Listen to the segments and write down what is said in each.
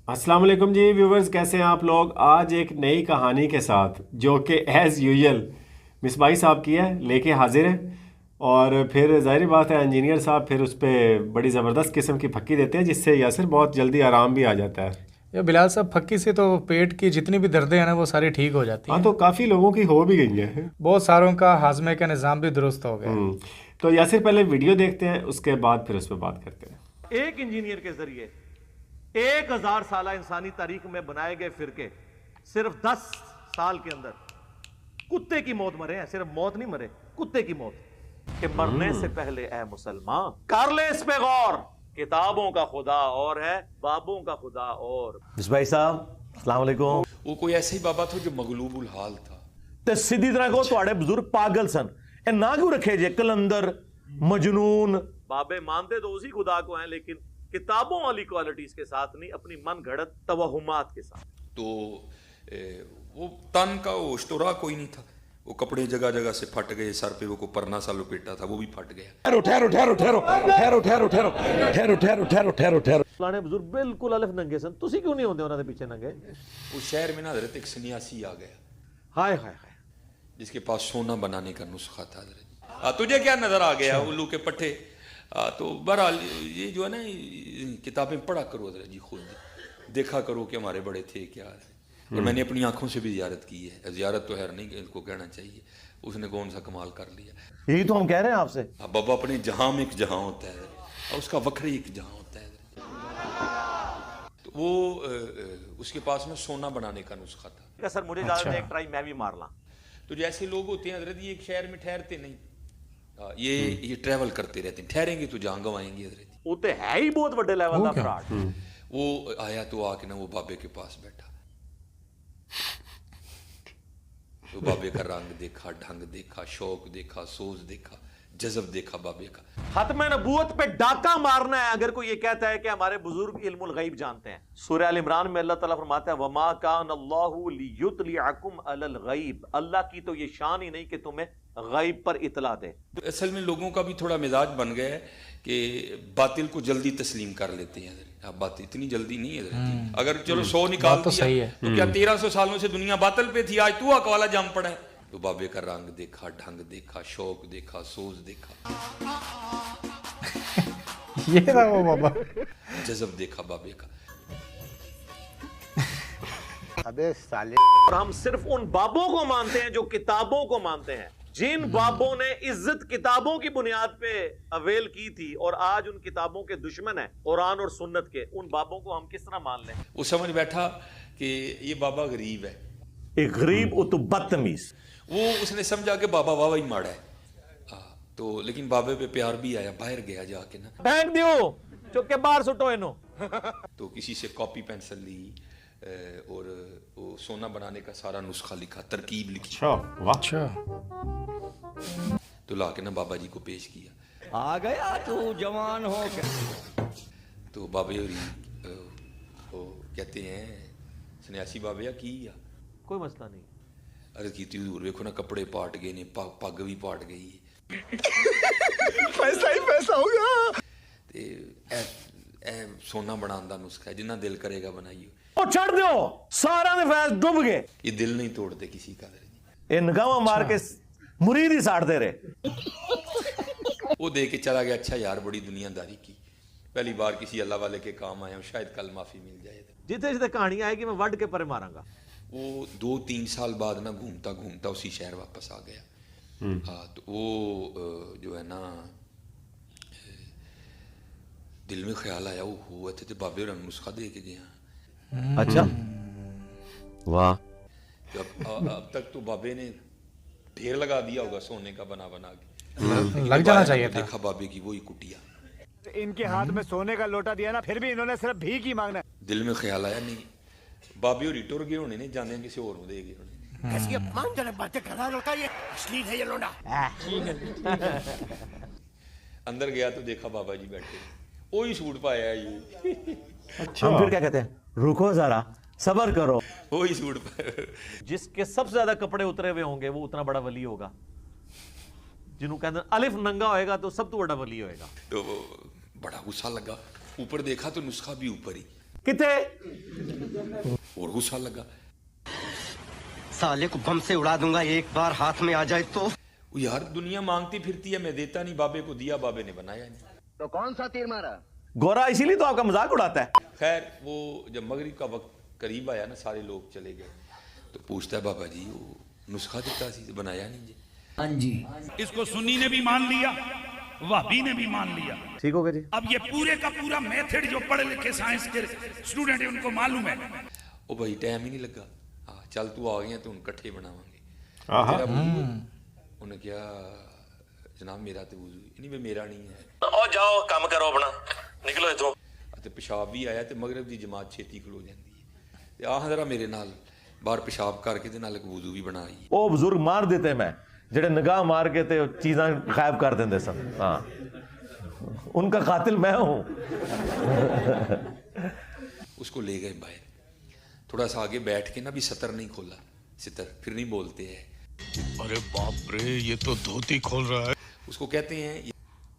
अस्सलाम वालेकुम जी व्यूवर्स, कैसे हैं आप लोग। आज एक नई कहानी के साथ जो कि एज़ यूजुअल मिसबाही साहब की है लेके हाजिर है। और फिर ज़ाहिर बात है इंजीनियर साहब फिर उस पर बड़ी ज़बरदस्त किस्म की फक्की देते हैं जिससे यासिर बहुत जल्दी आराम भी आ जाता है। या बिलाल साहब, फक्की से तो पेट की जितनी भी दर्दें हैं ना वो सारी ठीक हो जाती हाँ, हैं। तो काफ़ी लोगों की हो भी गई है। बहुत सारों का हाजमे का निज़ाम भी दुरुस्त हो गया। तो यासिर पहले वीडियो देखते हैं, उसके बाद फिर उस पर बात करते हैं। एक इंजीनियर के जरिए 1000 साल इंसानी तारीख में बनाए गए फिरके सिर्फ 10 साल के अंदर कुत्ते की मौत मरे हैं। सिर्फ मौत नहीं मरे, कुत्ते की मौत। कि मरने से पहले ए मुसलमान कर ले इस पे गौर, किताबों का खुदा और है, बाबों का खुदा और। भाई साहब अस्सलाम वालेकुम। वो कोई ऐसे ही बाबा था जो मगलूबुल हाल था। ते सीधी तरह को ਤੁਹਾਡੇ बुजुर्ग पागल सन, ए ना क्यों रखे जे कलंदर मजनून। बाबे मानते तो उसी खुदा को हैं, लेकिन किताबों वाली क्वालिटीज के साथ नहीं, अपनी मन घड़त तवहुमात के साथ। तो वो तन का वो स्टोरा कोई नहीं था। वो कपड़े जगह जगह से फट गए, सर पे वो को परना सा लपेटा था वो भी फट गया। ठहरो ठहरो ठहरो ठहरो ठहरो ठहरो ठहरो ठहरो ठहरो ठहरो ठहरो ठहरो। फलाने बुजुर्ग बिल्कुल अलिफ नंगे सन, तुसी क्यों नहीं होंदे उन्हां दे पीछे नंगे? वो शहर में ना हजरत एक सन्यासी आ गया हाय हाय हाय। जिसके पास सोना बनाने का नुस्खा था। हजरत तुझे क्या नजर आ गया उल्लू के पट्टे। तो बहरहाल ये जो है ना किताबें पढ़ा करो हजरत जी, खुद देखा करो कि हमारे बड़े थे क्या है। और मैंने अपनी आंखों से भी जियारत की है। जियारत तो है नहीं इनको कहना चाहिए, उसने कौन सा कमाल कर लिया। यही तो हम कह रहे हैं आपसे। अब बाबा अपने जहां में एक जहां होता है और उसका वक्री एक जहां होता है। तो वो उसके पास में सोना बनाने का नुस्खा था। सर मुझे इजाजत है, एक ट्राई मैं भी मार ला। तो जैसे लोग होते हैं हजरत, ये एक शहर में ठहरते नहीं, ये ट्रैवल करते रहते हैं। ठहरेंगे तो जहां गवाएंगे हजरत। वो तो है ही बहुत बड़े लेवल का फ्रॉड। वो आया तो आके ना वो बाबे के पास बैठा। तो बाबे का रंग देखा, ढंग देखा, शौक देखा, सोच देखा, जज़ब देखा बाबे का। खत्म नबूवत पे डाका मारना है अगर कोई ये कहता है कि हमारे बुजुर्ग इल्मुल गैब जानते हैं। सूरह अल इमरान में अल्लाह ताला फरमाता है वमा कान अल्लाहु लियुतलिअकुम अलल गैब, अल्लाह की तो ये शान ही नहीं कि तुम्हें गैब पर इतला दे। तो असल में लोगों का भी थोड़ा मिजाज बन गया है कि बातिल को जल्दी तस्लीम कर लेते हैं। अब बात इतनी जल्दी नहीं है। अगर चलो 100 निकाल तो दिया सही है। तो क्या 1300 सालों से दुनिया बातिल पे थी, आज तू अकवाला जम पड़ा है। तो बाबे का रंग देखा, ढंग देखा, शौक देखा, सोच देखा, ये था वो बाबा। जज़ब देखा बाबे का। अबे साले। और हम सिर्फ उन बाबों को मानते हैं जो किताबों को मानते हैं। जिन बाबों ने इज्जत किताबों की बुनियाद पे अवेल की थी और आज उन किताबों के दुश्मन हैं कुरान और सुन्नत के, उन बाबों को हम किस तरह मान लें? वो समझ बैठा कि ये बाबा गरीब है। एक गरीब वो तो बदतमीज। वो उसने समझा कि बाबा वाह ही माड़ा है। तो लेकिन बाबे पे प्यार भी आया, बाहर गया जाके ना। फेंक दियो, चुप के बाहर सुटो इनो। तो किसी से कॉपी पेंसिल ली और वो सोना बनाने का सारा नुस्खा लिखा, तरकीब लिखी। अच्छा, वाह। अच्छा, तो ला के ना बाबा जी को पेश किया। आ गया तू जवान हो के। तो बाबे होरी वो कहते हैं सन्यासी बाबे की या कोई मसला नहीं। अर्ज की हजूर वेखो ना कपड़े पाट गए ने, पग भी पाट गई है। पैसा ही पैसा होगा। ते ए सोना बनाने का नुस्खा है, जिन्ना दिल करेगा बनाइयो। ओ छड़ दो, सारा ने फैज डूब गए। ये दिल नहीं तोड़ते किसी का। ए नगावा मार के मुरीद ही साड़ते रहे। वो दे के चला गया। अच्छा यार बड़ी दुनियादारी की, पहली बार किसी अल्लाह वाले के काम आया हूँ, शायद कल माफी मिल जाए। जितने जितने कहानी आएगी मैं वड के परे मारूंगा। वो 2-3 साल बाद ना घूमता घूमता उसी शहर वापस आ गया। हाँ, तो वो जो है ना दिल में ख्याल आया वो हुआ थे तो बाबे रंग नुस्खा दे के गया। अच्छा वाह। अब तक तो बाबे ने ढेर लगा दिया होगा सोने का बना बना के। लग जाना चाहिए था। देखा बाबे की वही कुटिया। इनके हाथ में सोने का लोटा दिया ना, फिर भी इन्होंने सिर्फ भीख ही मांगना है। दिल में ख्याल आया नहीं बाबे होरी टुर गए होने, नहीं जाने किसी और को दे गए होने। कैसी अपमानजनक बातें कर रहा लौटा, ये अश्लील है ये लोटा। अंदर गया तो देखा बाबा जी बैठे, वही सूट पाया है ये। हम फिर क्या कहते हैं, रुको जरा सबर करो। वही सूट पाया। जिसके सबसे ज्यादा कपड़े उतरे हुए होंगे वो उतना बड़ा वली होगा। जिन्हों कहते हैं अलिफ नंगा होएगा तो सब तो बड़ा वली होएगा। तो बड़ा गुस्सा लगा, ऊपर देखा तो नुस्खा भी ऊपर ही। किथे और गुस्सा लगा। साले को बम से उड़ा दूंगा एक बार हाथ में आ जाए तो। वो यार दुनिया मांगती फिरती है, मैं देता नहीं, बाबे को दिया, बाबे ने बनाया नहीं। तो कौन सा तीर मारा? गोरा इसीलिए तो आपका मजाक उड़ाता है। खैर वो जब मगरिब का वक्त करीब आया ना, सारे लोग चले गए, तो पूछता है बाबा जी वो नुस्खा दिता सी बनाया नहीं जी। हाँ जी, इसको सुन्नी ने भी मान लिया, वहाबी ने भी मान लिया। ठीक हो गया जी। अब ये पूरे का पूरा मेथड जो पढ़े लिखे साइंस के स्टूडेंट है उनको मालूम है। ओ भाई टाइम ही नहीं लगा, हाँ चल तू आ गया तो उन इकट्ठे बनावांगे। आहा। तेरा वुज़ू? उन्हें क्या जनाब मेरा तो वुज़ू नहीं, मेरा नहीं है। ओ जाओ काम करो अपना, निकलो इथों। ते पेशाब भी आया ते मगरिब दी जमात छेती खलो जांदी है, ते आह जरा मेरे नाल बाहर पेशाब करके ते नाल वुज़ू भी बनाई। ओ बुजुर्ग मार देते मैं जेड़े निगाह मार के ते चीज़ां गायब कर देंदे सन। हाँ, उनका कातिल मैं हूँ। उसको ले गए बाहर, थोड़ा सा आगे बैठ के ना, भी सतर नहीं खोला, सितर फिर नहीं बोलते हैं। अरे बाप रे, ये तो धोती खोल रहा है। उसको कहते हैं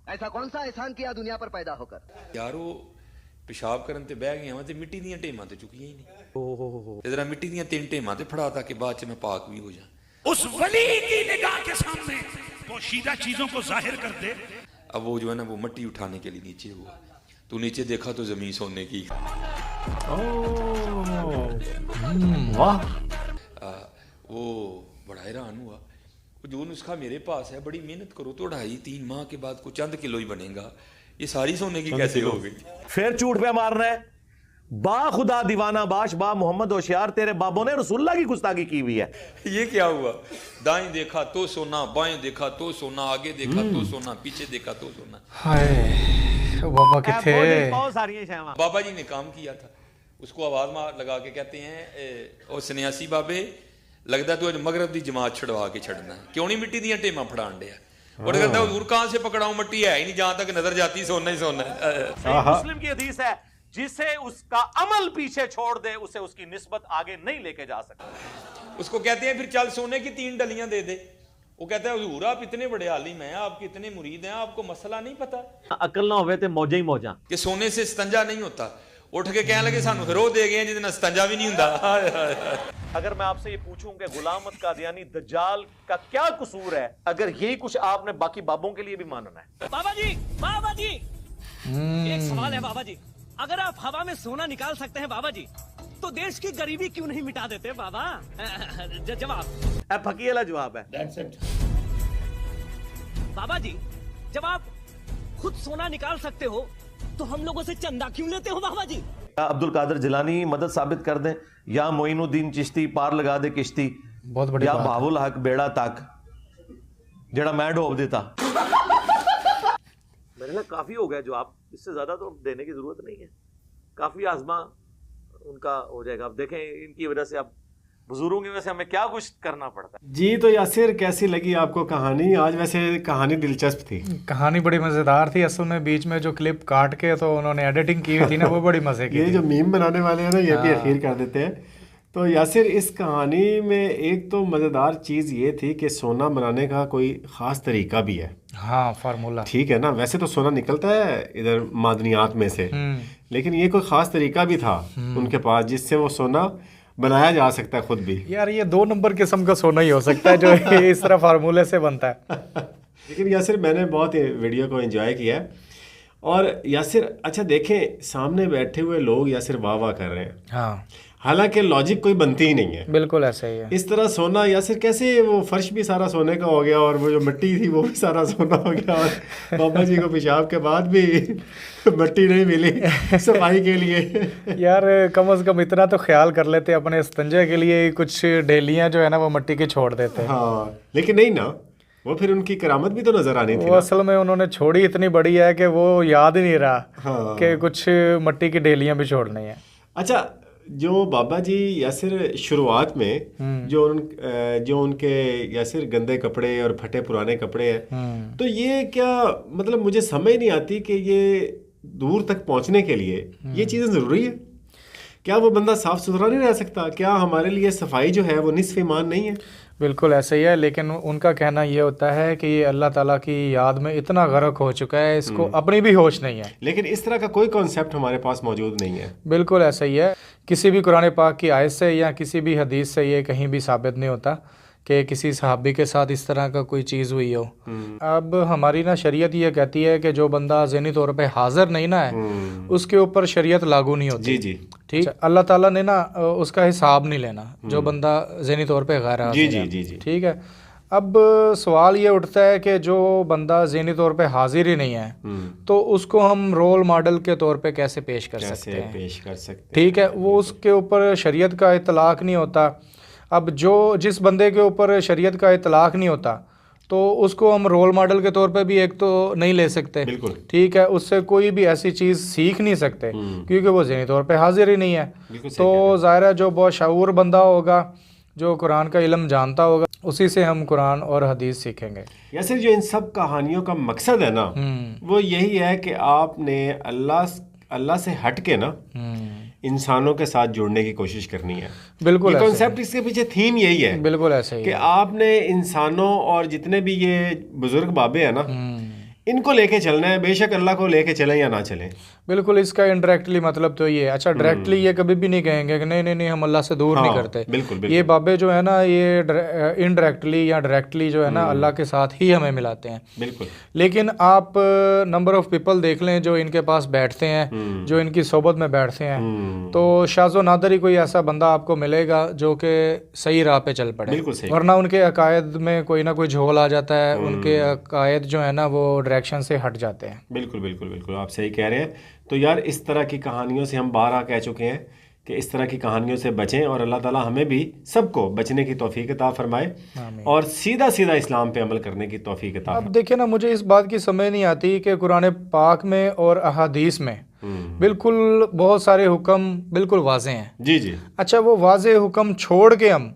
ऐसा कौन सा एहसान किया दुनिया पर पैदा होकर? यारो पेशाब करन ते बह गया ते मिट्टी दियां टेमां ते चुकियां ही नहीं, ते जरा मिट्टी दियां 3 टेमां ते फड़ा ताकि बाद च मैं पाक भी हो जाऊं। उस वली की निगाह के सामने पोशीदा चीजों को जाहिर कर दे। अब वो जो है ना वो मिट्टी उठाने के लिए नीचे हुआ, तो नीचे देखा तो जमीन सोने की। वाह। वो बड़ा हैरान हुआ, वो जो नुस्खा मेरे पास है, बड़ी मेहनत करो तो 2.5-3 माह के बाद को चंद किलो ही बनेगा, ये सारी सोने की कैसे हो गई? फिर झूठ पे मारना है। बा खुदा दीवाना बाश बा मोहम्मद होशियार, तेरे बाबों ने रसूलुल्लाह की गुस्ताखी की हुई है। ये क्या हुआ? दाएं देखा तो सोना, बाएं देखा तो सोना, आगे देखा तो सोना, पीछे देखा तो सोना। हाय बाबा किथे। बहुत सारी शायद बाबा जी ने काम किया था, उसको आवाज मार लगा के कहते हैं ओ सन्यासी बाबे, लगता तू मगरब दी जमात छड़वा के छड़ना है, क्यों नहीं मिट्टी दियां टेमां फड़ान दिया? और कहता है हुजूर कहां से पकड़ाऊं, मिट्टी है ही नहीं, जहां तक नजर जाती सोना ही सोना है। मुस्लिम की हदीस है, जिसे उसका अमल पीछे छोड़ दे उसे उसकी निस्बत आगे नहीं लेके जा सकता। उसको कहते हैं फिर चल सोने की 3 डलियां दे दे। वो कहता है हुजूर आप इतने बड़े आलिम हैं, आपके इतने मुरीद हैं, आपको मसला नहीं पता अकल ना होवे ते मौजा ही मौजा कि सोने से स्तंजा नहीं होता? उठ के कहने लगे सानू फिर वो दे गए जिसने स्तंजा भी नहीं हुंदा। अगर मैं आपसे ये पूछूं कि गुलाम अहमद कादियानी दज्जाल का क्या कसूर है, अगर यही कुछ आपने बाकी बाबों के लिए भी मानना है। बाबा जी एक सवाल है बाबा जी, अगर आप हवा में सोना निकाल सकते हैं बाबा जी, तो देश की गरीबी क्यों नहीं मिटा देते बाबा? जवाब फकी वाला जवाब है। बाबा जी जब आप खुद सोना निकाल सकते हो तो हम लोगों से चंदा क्यों लेते हो बाबा जी? या अब्दुल कादिर जिलानी मदद साबित कर दें, या मोइनुद्दीन चिश्ती पार लगा दे किश्ती, बहुत बड़ी या बात। बाबुल हक बेड़ा तक जेड़ा मैं डोब देता। मेरे लिए काफी हो गया जो आप, इससे ज्यादा तो देने की जरूरत नहीं है, काफी आजमा उनका हो जाएगा। अब देखें इनकी वजह से, अब बुजुर्गों की वजह से हमें क्या कुछ करना पड़ता है। जी तो यासिर कैसी लगी आपको कहानी? आज वैसे कहानी दिलचस्प थी, कहानी बड़ी मजेदार थी। असल में बीच में जो क्लिप काट के तो उन्होंने एडिटिंग की हुई थी ना, वो बड़ी मजे की ये थी। जो मीम बनाने वाले हैं ना, ये भी अखीर कर देते हैं। तो यासिर इस कहानी में एक तो मज़ेदार चीज़ ये थी कि सोना बनाने का कोई ख़ास तरीका भी है। हाँ, फार्मूला। ठीक है ना, वैसे तो सोना निकलता है इधर मादनियात में से, लेकिन ये कोई ख़ास तरीका भी था उनके पास जिससे वो सोना बनाया जा सकता है खुद भी। यार ये 2 नंबर किस्म का सोना ही हो सकता है जो इस तरह फार्मूले से बनता है। लेकिन यासिर मैंने बहुत वीडियो को एंजॉय किया है। और यासिर अच्छा देखें, सामने बैठे हुए लोग यासिर वाह वाह कर रहे हैं, हाँ, हालांकि लॉजिक कोई बनती ही नहीं है। बिल्कुल ऐसा ही है। इस तरह सोना यासिर कैसे, वो फर्श भी सारा सोने का हो गया और वो जो मिट्टी थी वो भी सारा सोना हो गया, और बाबा जी को पेशाब के बाद भी मिट्टी नहीं मिली सफाई के लिए। यार कम से कम इतना तो ख्याल कर लेते अपने इस्तंजे के लिए, कुछ डेलियां जो है ना वो मिट्टी की छोड़ देते। हाँ लेकिन नहीं ना, वो फिर उनकी करामत भी तो नजर आनी थी। वो असल में उन्होंने छोड़ी इतनी बड़ी है कि वो याद ही नहीं रहा हाँ। कि कुछ मिट्टी की डेलियां भी छोड़नी है। अच्छा, जो बाबा जी यासिर शुरुआत में जो उनके यासिर गंदे कपड़े और फटे पुराने कपड़े हैं, तो ये क्या मतलब मुझे समझ नहीं आती कि ये दूर तक पहुंचने के लिए ये चीज़ें ज़रूरी है? क्या वो बंदा साफ़ सुथरा नहीं रह सकता? क्या हमारे लिए सफाई जो है वो निस्फ़ ईमान नहीं है? بالکل ایسے ہی ہے، لیکن ان کا کہنا یہ ہوتا ہے کہ یہ اللہ تعالیٰ کی یاد میں اتنا غرق ہو چکا ہے، اس کو اپنی بھی ہوش نہیں ہے. لیکن اس طرح کا کوئی کانسیپٹ ہمارے پاس موجود نہیں ہے. بالکل ایسا ہی ہے، کسی بھی قرآن پاک کی آیت سے یا کسی بھی حدیث سے یہ کہیں بھی ثابت نہیں ہوتا کہ کسی صحابی کے ساتھ اس طرح کا کوئی چیز ہوئی ہو. اب ہماری نا شریعت یہ کہتی ہے کہ جو بندہ ذہنی طور پہ حاضر نہیں نا ہے اس کے اوپر شریعت لاگو نہیں ہوتی. جی ٹھیک، اللہ تعالیٰ نے نا اس کا حساب نہیں لینا جو بندہ ذہنی طور پہ غیر حاضر ہے. جی ٹھیک ہے. اب سوال یہ اٹھتا ہے کہ جو بندہ ذہنی طور پہ حاضر ہی نہیں ہے تو اس کو ہم رول ماڈل کے طور پہ کیسے پیش کر سکتے ہیں؟ ٹھیک ہے، وہ اس کے اوپر شریعت کا اطلاق نہیں ہوتا. اب جس بندے کے اوپر شریعت کا اطلاق نہیں ہوتا تو اس کو ہم رول ماڈل کے طور پہ بھی ایک تو نہیں لے سکتے. بالکل ٹھیک ہے، اس سے کوئی بھی ایسی چیز سیکھ نہیں سکتے کیونکہ وہ ذہنی طور پہ حاضر ہی نہیں ہے. تو ظاہر ہے جو بہت شعور بندہ ہوگا، جو قرآن کا علم جانتا ہوگا، اسی سے ہم قرآن اور حدیث سیکھیں گے. یاسر، جو ان سب کہانیوں کا مقصد ہے نا وہ یہی ہے کہ آپ نے اللہ سے ہٹ کے نا انسانوں کے ساتھ جڑنے کی کوشش کرنی ہے. بالکل کانسیپٹ اس کے پیچھے تھیم یہی ہے. بالکل ایسے ہی کہ آپ نے انسانوں اور جتنے بھی یہ بزرگ بابے ہیں نا ان کو لے کے چلنا ہے، بے شک اللہ کو لے کے چلیں یا نہ چلیں. بالکل، اس کا انڈائریکٹلی مطلب تو یہ ہے. اچھا، ڈائریکٹلی یہ کبھی بھی نہیں کہیں گے کہ نہیں ہم اللہ سے دور نہیں کرتے. بالکل یہ بابے جو ہے نا یہ انڈائریکٹلی یا ڈائریکٹلی جو ہے نا اللہ کے ساتھ ہی ہمیں ملاتے ہیں. بالکل. لیکن آپ نمبر آف پیپل دیکھ لیں جو ان کے پاس بیٹھتے ہیں، جو ان کی صحبت میں بیٹھتے ہیں، تو شاذ و نادر ہی کوئی ایسا بندہ آپ کو ملے گا جو کہ صحیح راہ پہ چل پڑے. ورنہ ان کے عقائد میں کوئی نہ کوئی جھول آ جاتا ہے، ان کے عقائد جو ہے نا وہ ڈائریکشن سے ہٹ جاتے ہیں. بالکل آپ صحیح کہہ رہے ہیں. تو یار اس طرح کی کہانیوں سے ہم بارہا کہہ چکے ہیں کہ اس طرح کی کہانیوں سے بچیں، اور اللہ تعالیٰ ہمیں بھی سب کو بچنے کی توفیق عطا فرمائے اور سیدھا اسلام پہ عمل کرنے کی توفیق عطا فرمائے. اب دیکھیں نا، مجھے اس بات کی سمجھ نہیں آتی کہ قرآن پاک میں اور احادیث میں بالکل بہت سارے حکم بالکل واضح ہیں. جی اچھا، وہ واضح حکم چھوڑ کے ہم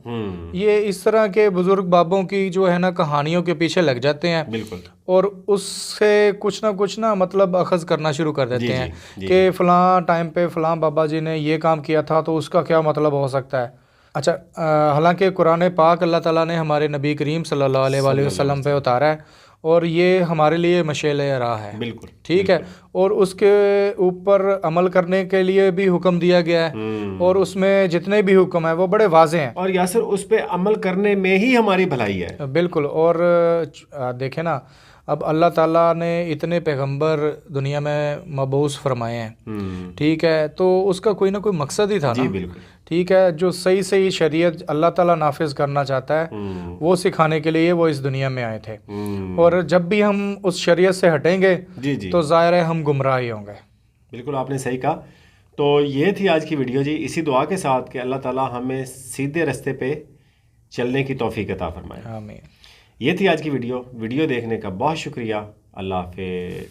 یہ اس طرح کے بزرگ بابوں کی جو ہے نا کہانیوں کے پیچھے لگ جاتے ہیں. بالکل. اور اس سے کچھ نہ مطلب اخذ کرنا شروع کر دیتے ہیں کہ فلاں ٹائم پہ فلاں بابا جی نے یہ کام کیا تھا تو اس کا کیا مطلب ہو سکتا ہے. اچھا، حالانکہ قرآن پاک اللہ تعالیٰ نے ہمارے نبی کریم صلی اللہ علیہ وآلہ وسلم پہ اتارا ہے اور یہ ہمارے لیے مشعل راہ ہے. بالکل. ٹھیک ہے، اور اس کے اوپر عمل کرنے کے لیے بھی حکم دیا گیا ہے اور اس میں جتنے بھی حکم ہیں وہ بڑے واضح ہیں. اور یاسر اس پہ عمل کرنے میں ہی ہماری بھلائی ہے. بالکل. اور دیکھیں نا، اب اللہ تعالیٰ نے اتنے پیغمبر دنیا میں مبعوث فرمائے ہیں. ٹھیک ہے، تو اس کا کوئی نہ کوئی مقصد ہی تھا نا. بالکل. ٹھیک ہے، جو صحیح شریعت اللہ تعالیٰ نافذ کرنا چاہتا ہے وہ سکھانے کے لیے وہ اس دنیا میں آئے تھے. اور جب بھی ہم اس شریعت سے ہٹیں گے تو ظاہر ہے ہم گمراہ ہی ہوں گے. بالکل، آپ نے صحیح کہا. تو یہ تھی آج کی ویڈیو جی، اسی دعا کے ساتھ کہ اللہ تعالیٰ ہمیں سیدھے رستے پہ چلنے کی توفیق عطا فرمائے. آمین. یہ تھی آج کی ویڈیو دیکھنے کا بہت شکریہ. اللہ حافظ.